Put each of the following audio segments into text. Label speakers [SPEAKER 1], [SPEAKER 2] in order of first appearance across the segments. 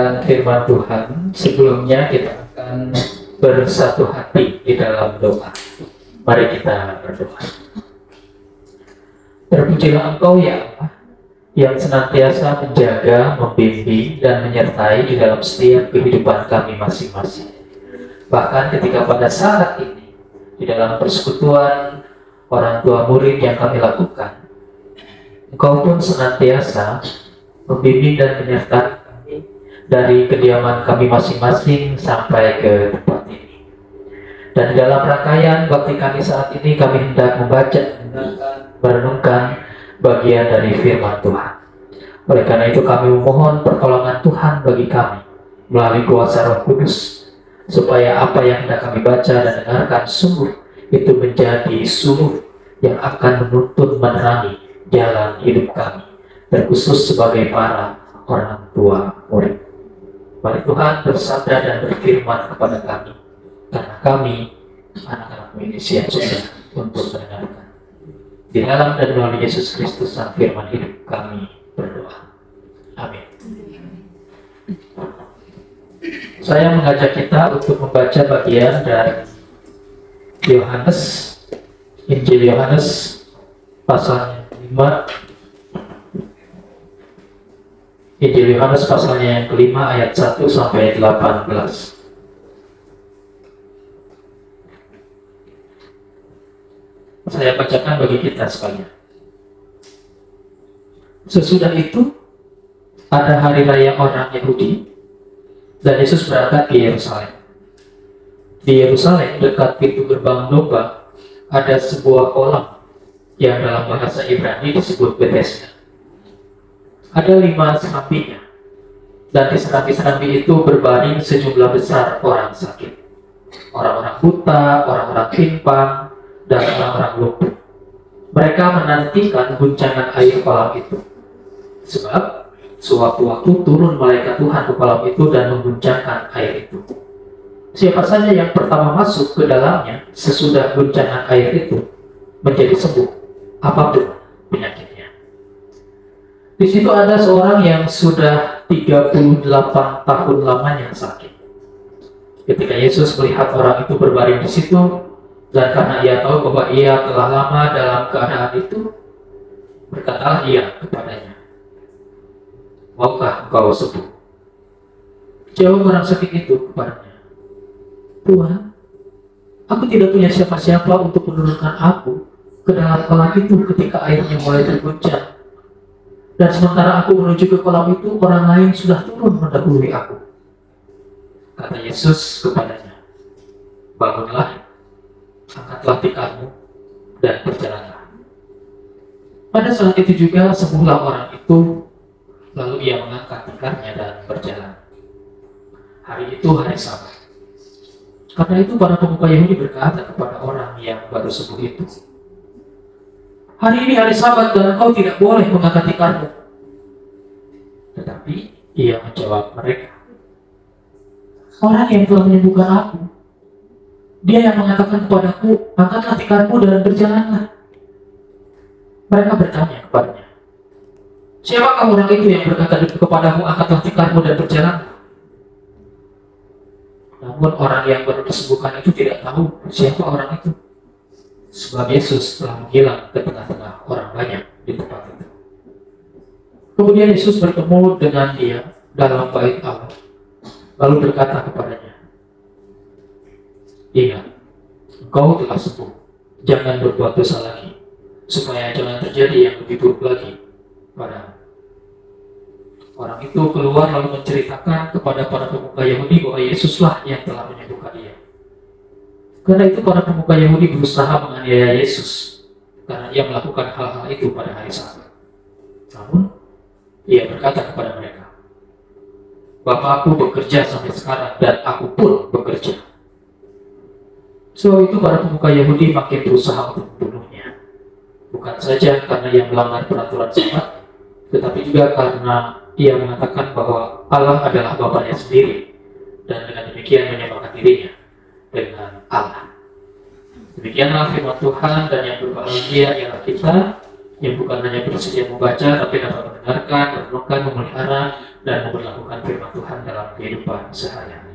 [SPEAKER 1] mendengarkan firman Tuhan, sebelumnya kita akan bersatu hati di dalam doa. Mari kita berdoa. Terpujilah Engkau ya Allah, yang senantiasa menjaga, membimbing, dan menyertai di dalam setiap kehidupan kami masing-masing. Bahkan ketika pada saat ini, di dalam persekutuan orang tua murid yang kami lakukan, Engkau pun senantiasa membimbing dan menyertai kami dari kediaman kami masing-masing sampai ke tempat ini. Dan dalam rangkaian bakti kami saat ini, kami hendak membaca, merenungkan bagian dari firman Tuhan. Oleh karena itu kami memohon pertolongan Tuhan bagi kami melalui kuasa Roh Kudus, supaya apa yang hendak kami baca dan dengarkan sungguh itu menjadi suluh yang akan menuntun menerangi jalan hidup kami, terkhusus sebagai para orang tua murid. Mari Tuhan bersabda dan berfirman kepada kami, karena kami anak-anak-Mu ini siap sudah untuk mendengarkan. Di dalam dan melalui Yesus Kristus Sang Firman hidup kami berdoa. Amin. Saya mengajak kita untuk membaca bagian dari Yohanes, Injil Yohanes pasal 5. Injil Yohanes pasalnya yang kelima ayat 1 sampai 18. Saya bacakan bagi kita sekalian. Sesudah itu, ada hari raya orang Yahudi, dan Yesus berangkat ke Yerusalem. Di Yerusalem, dekat pintu gerbang domba, ada sebuah kolam yang dalam bahasa Ibrani disebut Bethesda. Ada 5 serambinya, dan di serambi-serambi itu berbaring sejumlah besar orang sakit, orang-orang buta, orang-orang pimpang, dan orang-orang lumpuh. Mereka menantikan guncangan air kolam itu, sebab sewaktu-waktu turun malaikat Tuhan ke kolam itu dan mengguncangkan air itu. Siapa saja yang pertama masuk ke dalamnya sesudah guncangan air itu menjadi sembuh, apapun penyakitnya. Di situ ada seorang yang sudah 38 tahun lamanya sakit. Ketika Yesus melihat orang itu berbaring di situ, dan karena ia tahu bahwa ia telah lama dalam keadaan itu, berkatalah ia kepadanya, "Maukah engkau sembuh?" Jawab orang sakit itu kepadanya, "Tuhan, aku tidak punya siapa-siapa untuk menurunkan aku ke dalam kolam itu ketika airnya mulai terguncang. Dan sementara aku menuju ke kolam itu, orang lain sudah turun mendahului aku." Kata Yesus kepadanya, "Bangunlah, angkatlah tikarmu, dan berjalanlah." Pada saat itu juga sembuhlah orang itu, lalu ia mengangkat tikarnya dan berjalan. Hari itu hari Sabat. Karena itu para pemuka Yahudi berkata kepada orang yang baru sembuh itu, "Hari ini hari Sabat dan engkau tidak boleh mengangkat tikarmu." Tetapi ia menjawab mereka, "Orang yang telah menyembuhkan aku, Dia yang mengatakan kepadaku, angkatlah tikarmu dan berjalanlah." Mereka bertanya kepadanya, "Siapakah orang itu yang berkata kepadamu, angkatlah tikarmu dan berjalanlah?" Namun orang yang baru disembuhkan itu tidak tahu siapa orang itu, sebab Yesus telah menghilang ke tengah-tengah orang banyak di tempat itu. Kemudian Yesus bertemu dengan dia dalam bait Allah, lalu berkata kepadanya, "Ingat, engkau telah sembuh. Jangan berbuat dosa lagi, supaya jangan terjadi yang lebih buruk lagi padamu." Orang itu keluar lalu menceritakan kepada para pemuka Yahudi bahwa Yesuslah yang telah menyembuhkan dia. Karena itu para pemuka Yahudi berusaha menganiaya Yesus, karena ia melakukan hal-hal itu pada hari Sabat. Namun, ia berkata kepada mereka, "Bapakku bekerja sampai sekarang, dan aku pun bekerja." So itu para pemuka Yahudi makin berusaha untuk membunuhnya. Bukan saja karena ia melanggar peraturan Sabat, tetapi juga karena ia mengatakan bahwa Allah adalah Bapanya sendiri, dan dengan demikian menyamakan dirinya dengan Allah. Demikianlah firman Tuhan, dan yang berbahagia ialah kita yang bukan hanya bersedia membaca, tapi dapat mendengarkan, merenungkan, memelihara, dan memperlakukan firman Tuhan dalam kehidupan sehari-hari.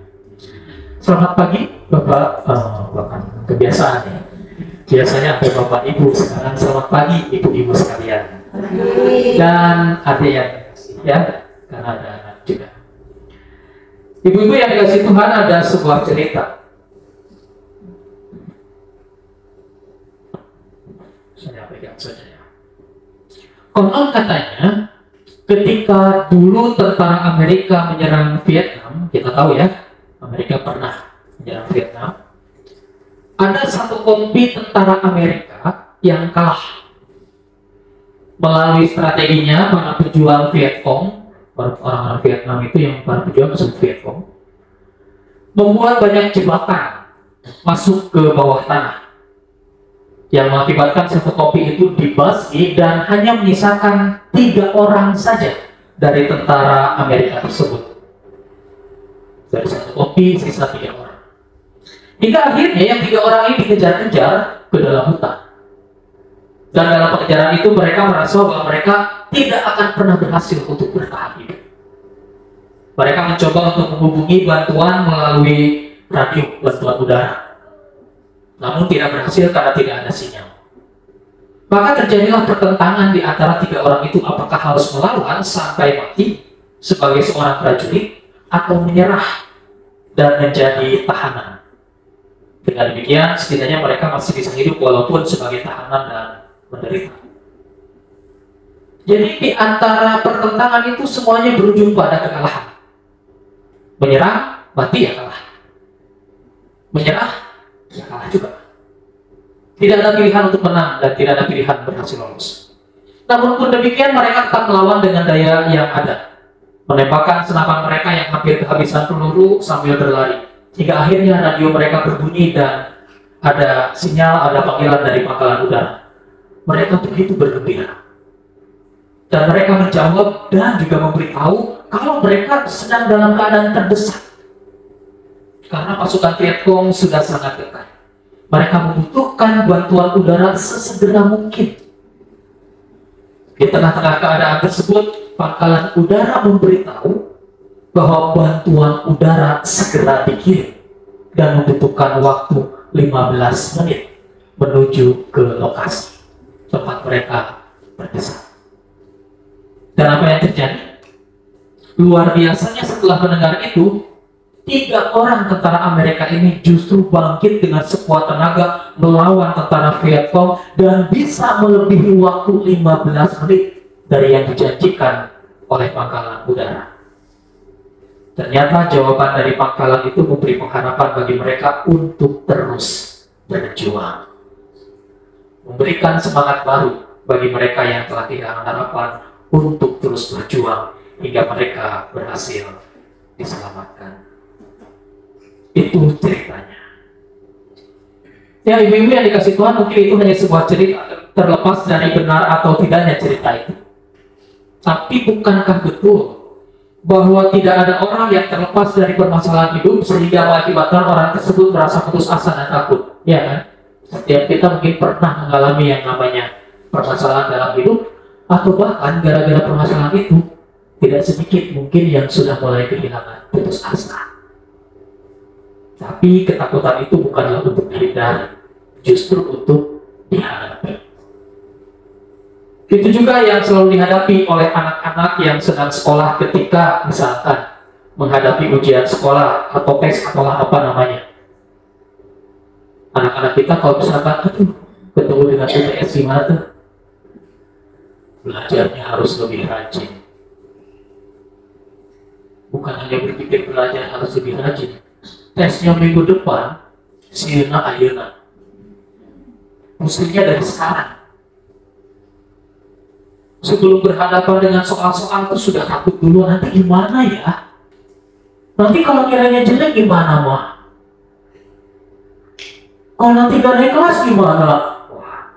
[SPEAKER 1] Selamat pagi Bapak, bahkan kebiasaan ya. Biasanya ada Bapak Ibu, sekarang selamat pagi Ibu-Ibu sekalian. Dan adik yang ya, karena ada anak juga. Ibu-ibu yang dikasih Tuhan, ada sebuah cerita. Saya pegang saja ya. Konon katanya, ketika dulu tentara Amerika menyerang Vietnam, kita tahu ya, Amerika pernah menyerang Vietnam. Ada satu kompi tentara Amerika yang kalah. Melalui strateginya, para pejuang Vietcong, orang-orang Vietnam itu yang para pejuang disebut Vietcong, membuat banyak jebakan masuk ke bawah tanah, yang mengakibatkan satu kompi itu dibasmi dan hanya menyisakan 3 orang saja dari tentara Amerika tersebut. Dari satu kompi sisa 3 orang. Hingga akhirnya yang 3 orang ini dikejar-kejar ke dalam hutan. Dan dalam pengejaran itu mereka merasa bahwa mereka tidak akan pernah berhasil untuk bertahan hidup. Mereka mencoba untuk menghubungi bantuan melalui radio, bantuan udara. Namun tidak berhasil karena tidak ada sinyal. Maka terjadilah pertentangan di antara 3 orang itu, apakah harus melawan sampai mati sebagai seorang prajurit atau menyerah dan menjadi tahanan. Dengan demikian setidaknya mereka masih bisa hidup walaupun sebagai tahanan dan menderita. Jadi di antara pertentangan itu semuanya berujung pada kekalahan. Menyerah, mati ya kalah. Menyerah, ya kalah juga. Tidak ada pilihan untuk menang dan tidak ada pilihan berhasil lolos. Namun pun demikian mereka tetap melawan dengan daya yang ada. Menembakkan senapan mereka yang hampir kehabisan peluru sambil berlari. Hingga akhirnya radio mereka berbunyi dan ada sinyal, ada panggilan dari pangkalan udara. Mereka begitu bergembira. Dan mereka menjawab dan juga memberitahu kalau mereka sedang dalam keadaan terdesak. Karena pasukan Vietcong sudah sangat dekat. Mereka membutuhkan bantuan udara sesegera mungkin. Di tengah-tengah keadaan tersebut, pangkalan udara memberitahu bahwa bantuan udara segera dikirim dan membutuhkan waktu 15 menit menuju ke lokasi tempat mereka berdesak. Dan apa yang terjadi? Luar biasanya setelah mendengar itu, 3 orang tentara Amerika ini justru bangkit dengan sekuat tenaga melawan tentara Vietcong dan bisa melebihi waktu 15 menit dari yang dijanjikan oleh pangkalan udara. Ternyata jawaban dari pangkalan itu memberi pengharapan bagi mereka untuk terus berjuang. Memberikan semangat baru bagi mereka yang telah kehilangan harapan untuk terus berjuang hingga mereka berhasil diselamatkan. Itu ceritanya. Ya ibu-ibu yang dikasih Tuhan, mungkin itu hanya sebuah cerita terlepas dari benar atau tidaknya cerita itu. Tapi bukankah betul bahwa tidak ada orang yang terlepas dari permasalahan hidup sehingga mengakibatkan orang tersebut merasa putus asa dan takut? Ya kan? Setiap kita mungkin pernah mengalami yang namanya permasalahan dalam hidup, atau bahkan gara-gara permasalahan itu tidak sedikit mungkin yang sudah mulai kehilangan putus asa. Tapi ketakutan itu bukanlah untuk dihindari, justru untuk dihadapi. Itu juga yang selalu dihadapi oleh anak-anak yang sedang sekolah ketika misalkan menghadapi ujian sekolah atau tes atau apa namanya. Anak-anak kita kalau misalkan ketemu dengan UTS gimana tuh? Belajarnya harus lebih rajin. Bukan hanya berpikir belajar harus lebih rajin. Tesnya minggu depan, sieuna ayeuna. Mestinya dari sekarang. Sebelum berhadapan dengan soal-soal itu sudah takut dulu, nanti gimana ya? Nanti kalau kiranya jelek gimana mah? Kalau nanti gak naik kelas gimana? Wah,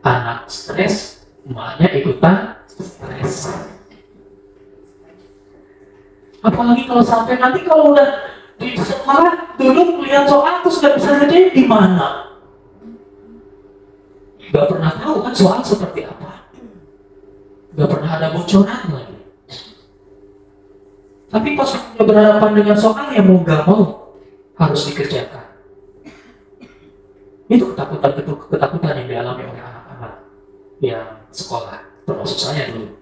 [SPEAKER 1] anak stres, emaknya ikutan stres. Apalagi kalau sampai nanti kalau udah di sekolah duduk lihat soal terus gak bisa ngerjain gimana? Gak pernah tahu kan soal seperti apa. Gak pernah ada bocoran lagi. Tapi pas kita berhadapan dengan soal yang mau gak mau harus dikerjakan. Itu ketakutan yang dialami oleh anak-anak yang sekolah, termasuk saya dulu,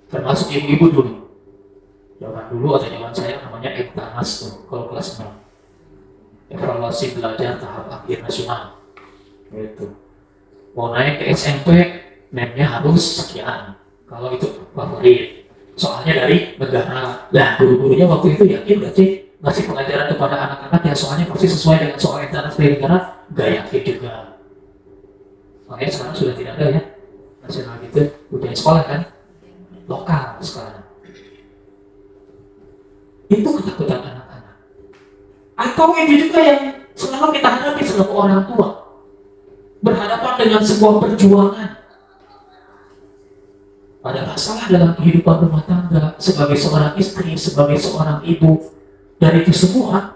[SPEAKER 1] termasuk ibu-ibu dulu. Zaman dulu atau zaman saya namanya EBTANAS tuh, kalau kelas 6. Evaluasi belajar tahap akhir nasional. Gitu. Mau naik ke SMP, NEM-nya harus sekian. Kalau itu favorit. Soalnya dari negara. Nah, guru-gurunya waktu itu yakin gak sih ngasih pelajaran kepada anak-anak yang soalnya pasti sesuai dengan soal EBTANAS dari negara? Gak yakin juga. Makanya sekarang sudah tidak ada ya nasional gitu, ujian sekolah kan? Lokal sekarang. Itu ketakutan anak-anak. Atau itu juga yang selalu kita hadapi sebagai orang tua. Berhadapan dengan sebuah perjuangan. Ada masalah dalam kehidupan rumah tangga, sebagai seorang istri, sebagai seorang ibu. Dan itu semua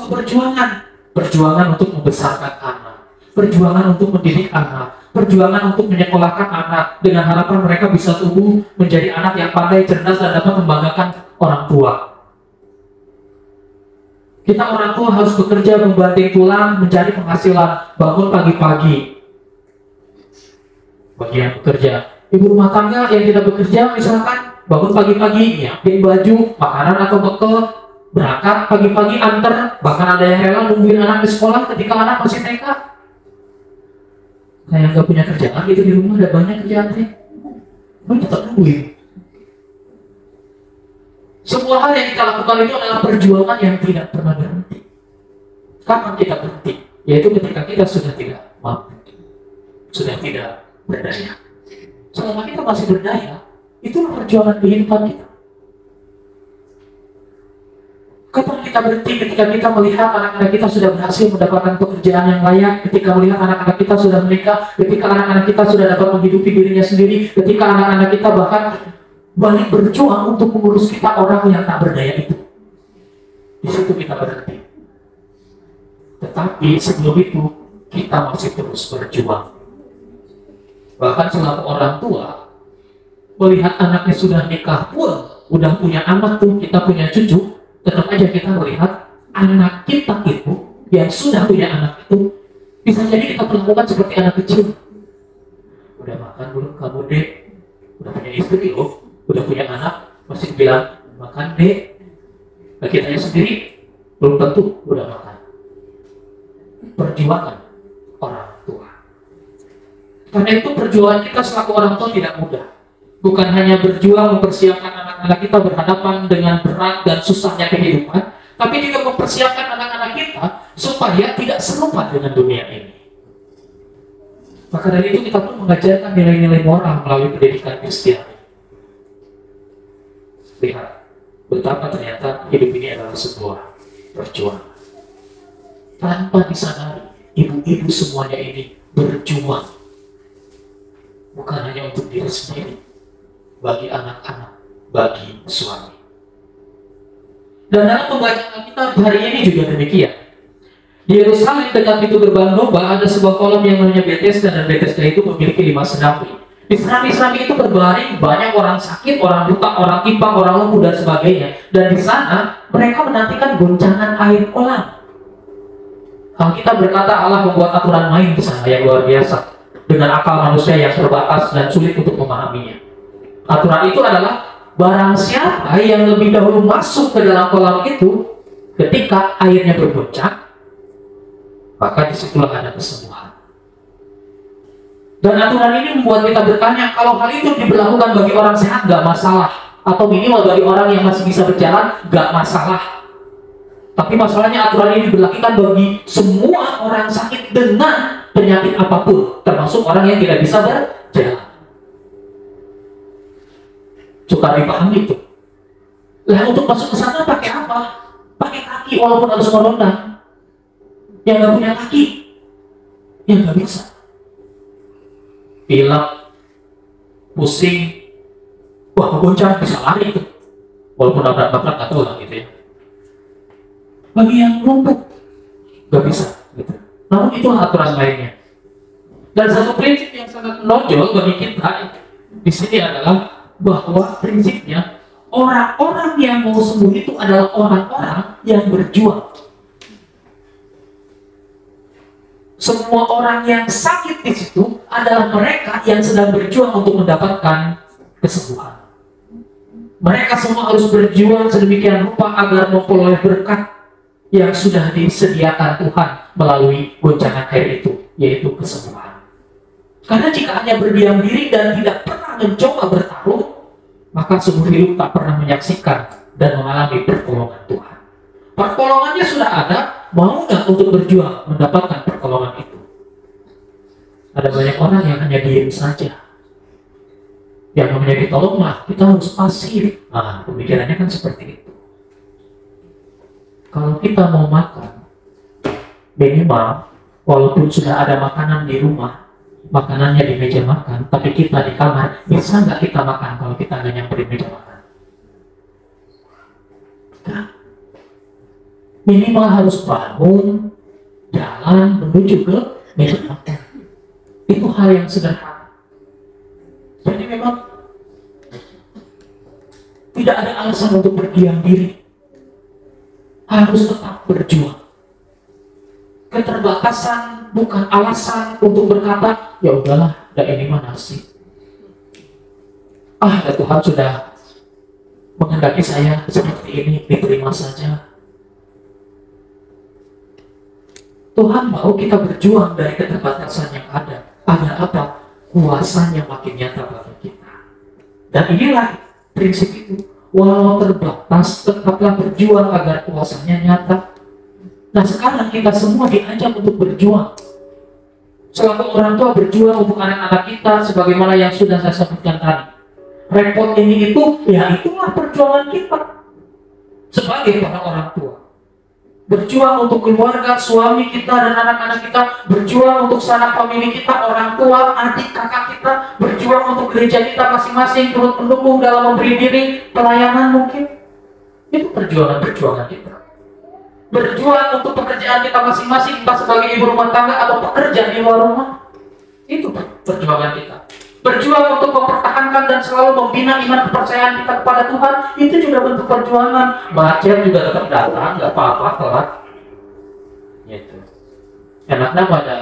[SPEAKER 1] perjuangan. Perjuangan untuk membesarkan anak. Perjuangan untuk mendidik anak. Perjuangan untuk menyekolahkan anak. Dengan harapan mereka bisa tumbuh menjadi anak yang pandai, cerdas, dan dapat membanggakan orang tua. Kita orang tua harus bekerja, membanting tulang, mencari penghasilan, bangun pagi-pagi. Bagi yang bekerja, ibu rumah tangga yang tidak bekerja, misalkan bangun pagi-pagi, nyiapin baju, makanan atau bekal, berangkat pagi-pagi antar, bahkan ada yang rela nungguin anak di sekolah ketika anak masih TK. Kayak nggak punya kerjaan gitu di rumah, ada banyak kerjaan sih, tapi tetap nungguin. Semua hal yang kita lakukan itu adalah perjuangan yang tidak pernah berhenti. Kapan kita berhenti? Yaitu ketika kita sudah tidak mampu, sudah tidak berdaya. Selama kita masih berdaya, itulah perjuangan kehidupan kita. Kapan kita berhenti? Ketika kita melihat anak-anak kita sudah berhasil mendapatkan pekerjaan yang layak, ketika melihat anak-anak kita sudah menikah, ketika anak-anak kita sudah dapat menghidupi dirinya sendiri, ketika anak-anak kita bahkan balik berjuang untuk mengurus kita, orang yang tak berdaya itu. Di situ kita berhenti. Tetapi sebelum itu, kita masih terus berjuang. Bahkan selaku orang tua, melihat anaknya sudah nikah pun, udah punya anak tuh, kita punya cucu, tetap aja kita melihat anak kita itu, yang sudah punya anak itu, bisa jadi kita perlakukan seperti anak kecil. Udah makan belum kamu, Dek? Udah punya istri loh, udah punya anak, masih bilang makan, Dek. Nah, kitanya sendiri belum tentu udah makan. Perjuangan orang tua. Karena itu perjuangan kita selaku orang tua tidak mudah. Bukan hanya berjuang mempersiapkan anak-anak kita berhadapan dengan berat dan susahnya kehidupan, tapi juga mempersiapkan anak-anak kita supaya tidak serupa dengan dunia ini. Maka dari itu kita pun mengajarkan nilai-nilai moral melalui pendidikan Kristen. Lihat betapa ternyata hidup ini adalah sebuah perjuangan. Tanpa disadari, ibu-ibu semuanya ini berjuang. Bukan hanya untuk diri sendiri, bagi anak-anak, bagi suami. Dan dalam pembacaan kita hari ini juga demikian. Di Yerusalem dekat pintu gerbang domba ada sebuah kolam yang namanya Bethesda, dan Bethesda itu memiliki 5 serambi. Di serambi-serambi itu berbaring banyak orang sakit, orang buta, orang timpang, orang lumpuh, dan sebagainya. Dan di sana mereka menantikan goncangan air kolam. Kalau kita berkata Allah membuat aturan main di sana yang luar biasa dengan akal manusia yang terbatas dan sulit untuk memahaminya. Aturan itu adalah barang siapa yang lebih dahulu masuk ke dalam kolam itu ketika airnya bergoncang, maka disitulah ada kesembuhan. Dan aturan ini membuat kita bertanya, kalau hal itu diberlakukan bagi orang sehat gak masalah, atau minimal bagi orang yang masih bisa berjalan gak masalah. Tapi masalahnya aturan ini diberlakukan bagi semua orang sakit dengan penyakit apapun, termasuk orang yang tidak bisa berjalan. Suka dipahami itu. Lah untuk masuk ke sana pakai apa? Pakai kaki walaupun harus meloncat. Yang nggak punya kaki, yang nggak bisa. Pilek, pusing, wah goncang bisa lari itu. Walaupun nabrak-nabrak nggak tahu lah gitu ya. Bagi yang lumpuh, nggak bisa gitu. Namun itulah aturan lainnya. Dan satu prinsip yang sangat menonjol bagi kita di sini adalah bahwa prinsipnya Orang-orang yang mau sembuh itu adalah orang-orang yang berjuang. Semua orang yang sakit di situ adalah mereka yang sedang berjuang untuk mendapatkan kesembuhan. Mereka semua harus berjuang sedemikian rupa agar memperoleh berkat yang sudah disediakan Tuhan melalui goncangan air itu, yaitu kesembuhan. Karena jika hanya berdiam diri dan tidak pernah mencoba bertaruh, maka seumur hidup tak pernah menyaksikan dan mengalami pertolongan Tuhan. Pertolongannya sudah ada, mau nggak untuk berjuang mendapatkan pertolongan itu? Ada banyak orang yang hanya diam saja. Yang namanya ditolong mah, kita harus pasif. Nah, pemikirannya kan seperti itu. Kalau kita mau makan, minimal, walaupun sudah ada makanan di rumah, makanannya di meja makan, tapi kita di kamar, bisa nggak kita makan kalau kita nggak nyamperin meja makan? Nah, minimal harus bangun, jalan, menuju ke meja makan. Itu hal yang sederhana. Jadi memang tidak ada alasan untuk berdiam diri. Harus tetap berjuang. Keterbatasan bukan alasan untuk berkata, ya udahlah, ini mah nasib. Ya Tuhan sudah menghendaki saya seperti ini, diterima saja. Tuhan mau kita berjuang dari keterbatasan yang ada. Agar apa? Kuasanya makin nyata bagi kita. Dan inilah prinsip itu. Walau terbatas, tetaplah berjuang agar kuasanya nyata. Nah, sekarang kita semua diajak untuk berjuang. Selaku orang tua berjuang untuk anak-anak kita, sebagaimana yang sudah saya sebutkan tadi. Repot ini itu, ya itulah perjuangan kita sebagai para orang tua. Berjuang untuk keluarga, suami kita dan anak-anak kita, berjuang untuk sanak famili kita, orang tua, adik, kakak kita, berjuang untuk gereja kita masing-masing, turut mendukung dalam memberi diri, pelayanan mungkin. Itu perjuangan-perjuangan kita. Berjuang untuk pekerjaan kita masing-masing, entah sebagai ibu rumah tangga atau pekerja di luar rumah. Itu perjuangan kita. Berjuang untuk mempertahankan dan selalu membina iman kepercayaan kita kepada Tuhan, itu juga bentuk perjuangan. Macet juga tetap datang, nggak apa-apa, telat. Gitu. Enaknya pada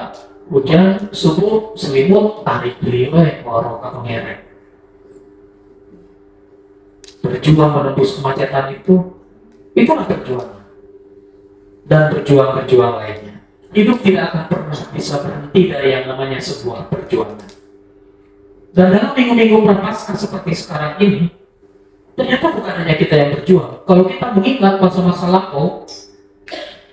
[SPEAKER 1] hujan, subuh, selimut, tarik diri, ngorok atau ngerek. Berjuang menembus kemacetan itulah perjuangan. Dan berjuang-berjuang lainnya. Hidup tidak akan pernah bisa berhenti dari yang namanya sebuah perjuangan. Dan dalam minggu-minggu prapaskah seperti sekarang ini, ternyata bukan hanya kita yang berjuang. Kalau kita mengingat masa-masa lampau,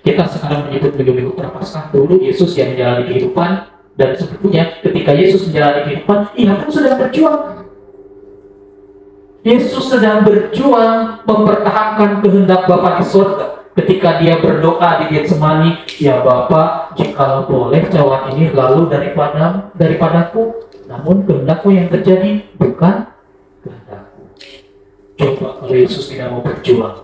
[SPEAKER 1] kita sekarang menyebut minggu-minggu prapaskah, dulu Yesus yang menjalani kehidupan, dan sebetulnya ketika Yesus menjalani kehidupan, ia pun sedang berjuang. Yesus sedang berjuang mempertahankan kehendak Bapa di surga. Ketika dia berdoa di Getsemani, ya Bapa, jikalau boleh cawan ini lalu daripadaku, namun kehendakmu yang terjadi, bukan kehendakku. Coba kalau Yesus tidak mau berjuang,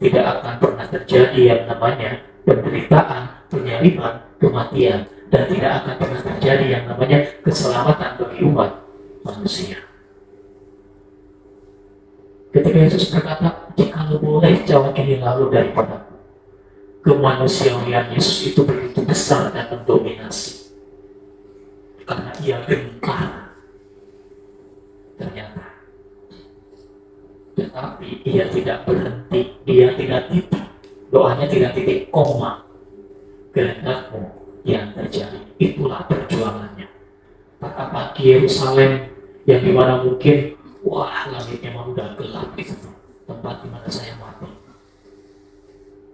[SPEAKER 1] tidak akan pernah terjadi yang namanya penderitaan, penyaliban, kematian, dan tidak akan pernah terjadi yang namanya keselamatan bagi umat manusia. Ketika Yesus berkata, jikalau boleh cawan ini lalu daripadaku, kemanusiaan Yesus itu begitu besar dan mendominasi. Karena ia gentar. Ternyata. Tetapi ia tidak berhenti. Dia tidak titik. Doanya tidak titik koma. Kehendakmu yang terjadi. Itulah perjuangannya. Kata pagi Yerusalem yang dimana mungkin wah, langitnya mau udah gelap itu tempat di mana saya mati.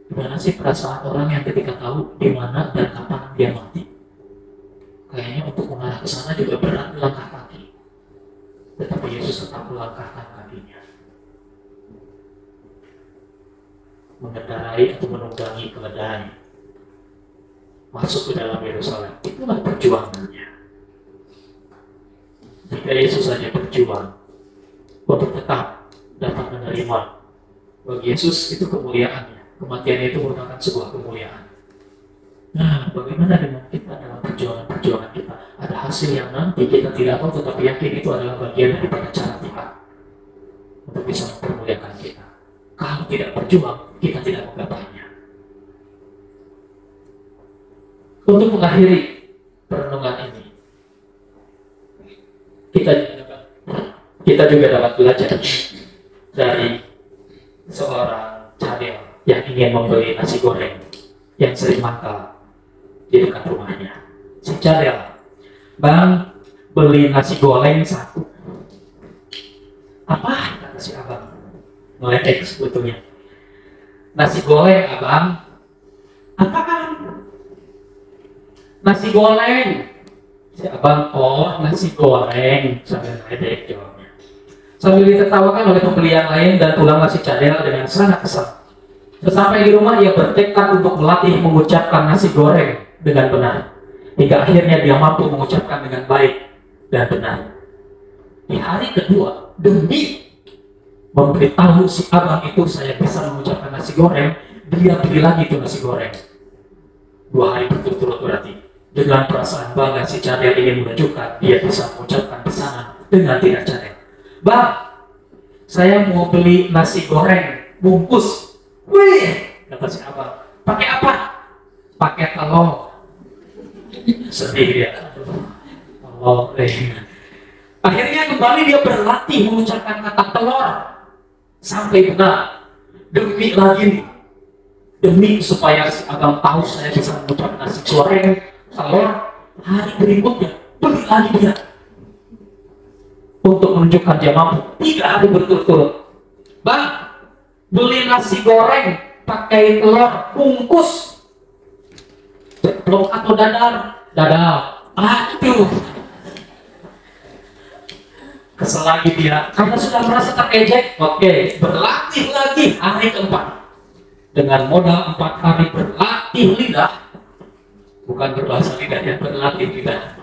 [SPEAKER 1] Gimana sih perasaan orang yang ketika tahu di mana dan kapan dia mati? Kayaknya untuk mengarah ke sana juga berat melangkah kaki. Tetapi Yesus tetap melangkahkan kakinya. Mengendarai atau menunggangi keledai masuk ke dalam Yerusalem. Itulah perjuangannya. Jika Yesus saja berjuang untuk tetap dapat menerima, bagi Yesus itu kemuliaannya. Kematiannya itu merupakan sebuah kemuliaan. Nah, bagaimana dengan kita dalam perjuangan-perjuangan kita? Ada hasil yang nanti kita tidak tahu, tetapi yakin itu adalah bagian daripada cara Tuhan untuk bisa mempermuliakan kita. Kalau tidak berjuang, kita tidak menggapainya. Untuk mengakhiri perenungan ini, kita juga dapat belajar dari seorang cadel yang ingin membeli nasi goreng yang sering mangkal di dekat rumahnya. Si cadel, "Bang, beli nasi goreng satu." "Apa?" kata si abang, ngeledek sebetulnya. "Nasi goreng, abang." "Apaan?" "Nasi goreng." Si abang, "Oh, nasi goreng," sambil ngeledek jawabnya. Sambil ditertawakan oleh pembeli yang lain dan pulanglah si cadel dengan sangat kesal. Sesampai di rumah, ia bertekad untuk melatih mengucapkan nasi goreng dengan benar, hingga akhirnya dia mampu mengucapkan dengan baik dan benar. Di hari kedua, demi memberitahu si abang itu saya bisa mengucapkan nasi goreng, dia beli lagi itu nasi goreng. 2 hari berturut-turut berarti. Dengan perasaan bangga, si cadel ingin menunjukkan dia bisa mengucapkan pesanan dengan tidak cadel. "Bang, saya mau beli nasi goreng bungkus." "Wih," kata si abang, "pakai apa?" "Pakai telur." Sedih dia. Oh, Akhirnya kembali dia berlatih mengucapkan kata telur sampai benar. Demi supaya si abang tahu saya bisa mengucapkan nasi goreng telur, hari berikutnya beli lagi dia untuk menunjukkan dia mampu. 3 hari berturut-turut. "Bang, beli nasi goreng pakai telur bungkus." "Ceplok atau dadar?" "Dadar." "Aduh." Kesel lagi dia karena sudah merasa terejek. Oke, berlatih lagi hari keempat. Dengan modal 4 hari berlatih lidah, bukan berbahasa lidah ya, berlatih lidah.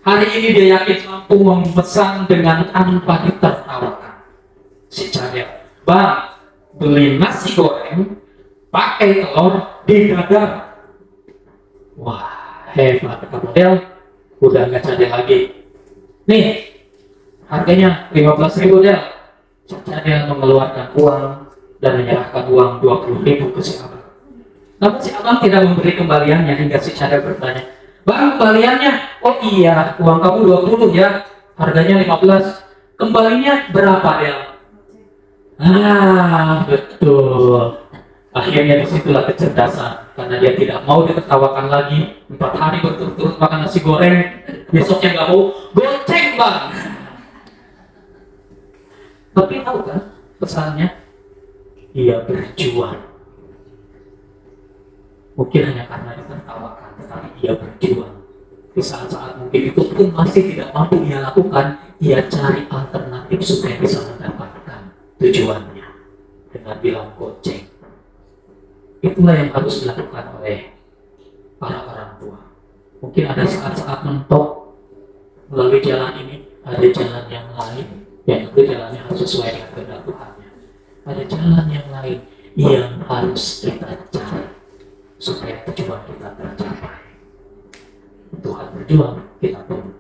[SPEAKER 1] Hari ini dia yakin mampu memesan dengan tanpa ditertawakan. Si cadel, "Bang, beli nasi goreng pakai telur di dadar." Wah, hebat model. Udah nggak cadel lagi. "Nih, harganya 15.000 del." Si cadel mengeluarkan uang dan menyerahkan uang 20.000 ke si abang. Namun si abang tidak memberi kembaliannya hingga si cadel bertanya, "Bang, kembaliannya?" "Oh iya, uang kamu 20 ya, harganya 15. Kembalinya berapa del?" Betul. Akhirnya disitulah kecerdasan, karena dia tidak mau ditertawakan lagi. 4 hari berturut-turut makan nasi goreng, besoknya nggak mau, "Goceng bang." Tapi tahu kan pesannya? Dia berjuang. Mungkin hanya karena ditertawakan, tetapi dia berjuang. Di saat-saat mungkin itu pun masih tidak mampu ia lakukan, ia cari alternatif supaya bisa mendapatkan tujuannya dengan bilang goceng. Itulah yang harus dilakukan oleh para orang tua. Mungkin ada saat-saat mentok melalui jalan ini, ada jalan yang lain, yang itu jalannya harus sesuai dengan kehendak Tuhan. Ada jalan yang lain yang harus kita cari supaya tujuan kita tercapai. Tuhan berjuang, kita pun